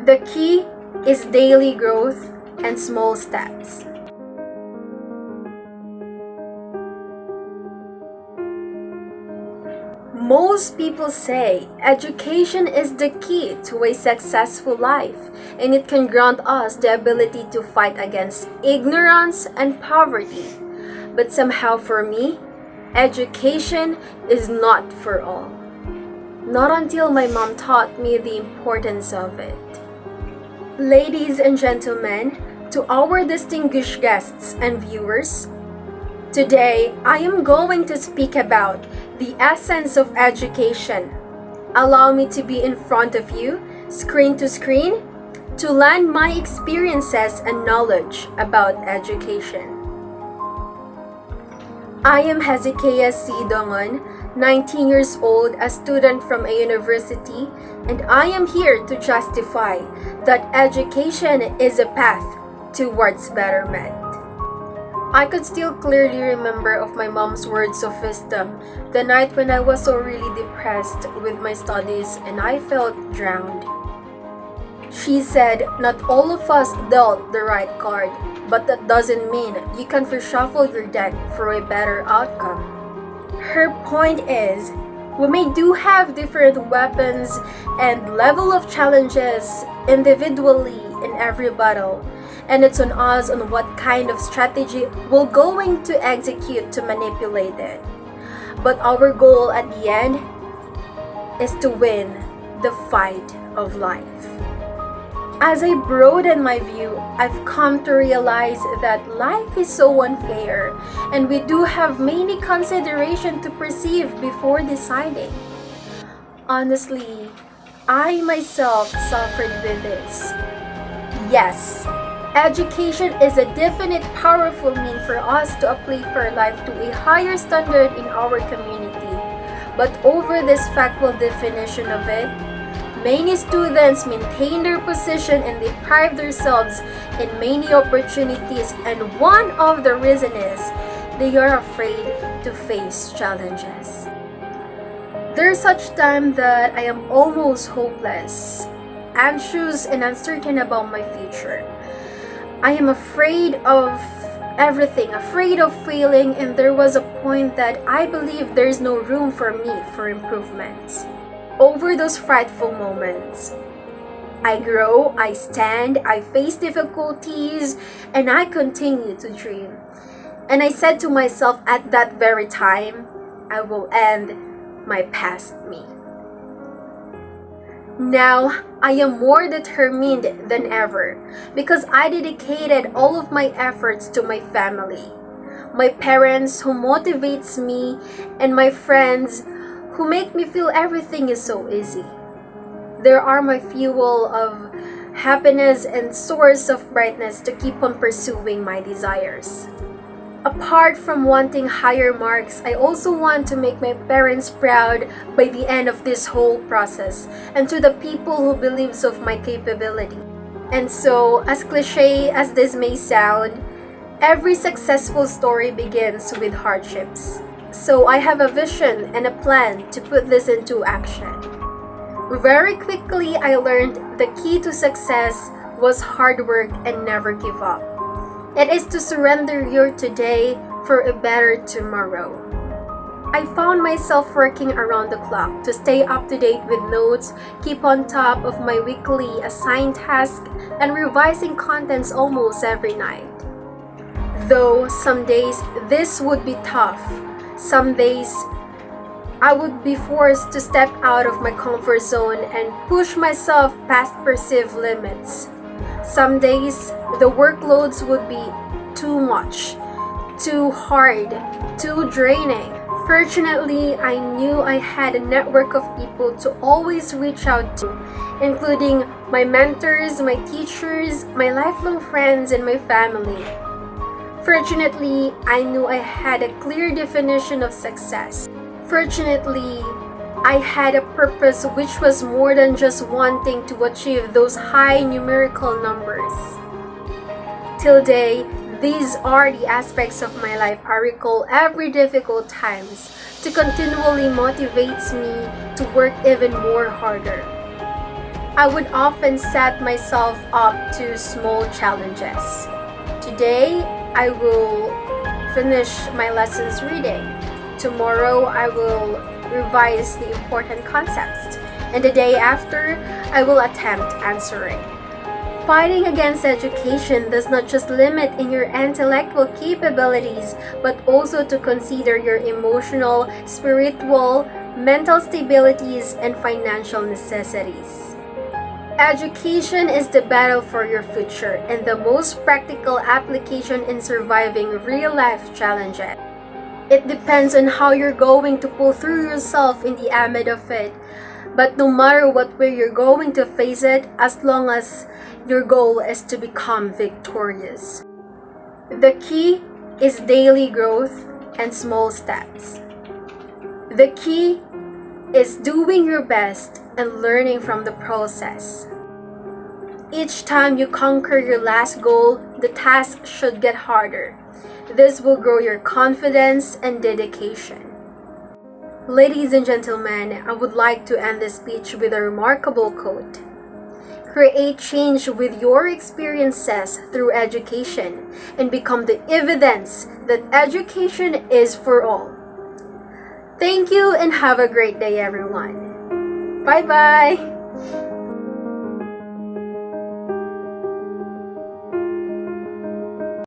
The key is daily growth and small steps. Most people say education is the key to a successful life, and it can grant us the ability to fight against ignorance and poverty. But somehow for me, education is not for all. Not until my mom taught me the importance of it. Ladies and gentlemen, to our distinguished guests and viewers, today I am going to speak about the essence of education. Allow me to be in front of you, screen to screen, to lend my experiences and knowledge about education. I am Hezekiah C. Dungon, 19 years old, a student from a university, and I am here to justify that education is a path towards betterment. I could still clearly remember of my mom's words of wisdom the night when I was so really depressed with my studies and I felt drowned. She said, not all of us dealt the right card, but that doesn't mean you can reshuffle your deck for a better outcome. Her point is, we may do have different weapons and level of challenges individually in every battle, and it's on us on what kind of strategy we're going to execute to manipulate it. But our goal at the end is to win the fight of life. As I broaden my view, I've come to realize that life is so unfair and we do have many considerations to perceive before deciding. Honestly, I myself suffered with this. Yes, education is a definite powerful mean for us to uplift our life to a higher standard in our community. But over this factual definition of it, many students maintain their position and deprive themselves in many opportunities, and one of the reasons is they are afraid to face challenges. There's such time that I am almost hopeless, anxious and uncertain about my future. I am afraid of everything, afraid of failing, and there was a point that I believe there's no room for me for improvements. Over those frightful moments, I grow, I stand, I face difficulties, and I continue to dream. And I said to myself at that very time, I will end my past me. Now, I am more determined than ever because I dedicated all of my efforts to my family, my parents who motivates me, and my friends who make me feel everything is so easy. They are my fuel of happiness and source of brightness to keep on pursuing my desires. Apart from wanting higher marks, I also want to make my parents proud by the end of this whole process, and to the people who believes of my capability. And so, as cliche as this may sound, every successful story begins with hardships. So I have a vision and a plan to put this into action. Very quickly, I learned the key to success was hard work and never give up. It is to surrender your today for a better tomorrow. I found myself working around the clock to stay up to date with notes, keep on top of my weekly assigned tasks, and revising contents almost every night. Though some days this would be tough, some days I would be forced to step out of my comfort zone and push myself past perceived limits. Some days the workloads would be too much, too hard, too draining. Fortunately, I knew I had a network of people to always reach out to, including my mentors, my teachers, my lifelong friends, and my family. Fortunately, I knew I had a clear definition of success. Fortunately, I had a purpose which was more than just wanting to achieve those high numerical numbers. Till day, these are the aspects of my life I recall every difficult times to continually motivates me to work even more harder. I would often set myself up to small challenges. Today, I will finish my lessons reading. Tomorrow, I will revise the important concepts. And the day after, I will attempt answering. Fighting against education does not just limit in your intellectual capabilities, but also to consider your emotional, spiritual, mental stabilities, and financial necessities. Education is the battle for your future and the most practical application in surviving real-life challenges. It depends on how you're going to pull through yourself in the amid of it. But no matter what way you're going to face it, as long as your goal is to become victorious. The key is daily growth and small steps. The key is doing your best and learning from the process. Each time you conquer your last goal, the task should get harder. This will grow your confidence and dedication. Ladies and gentlemen, I would like to end this speech with a remarkable quote. Create change with your experiences through education and become the evidence that education is for all. Thank you and have a great day, everyone. Bye-bye.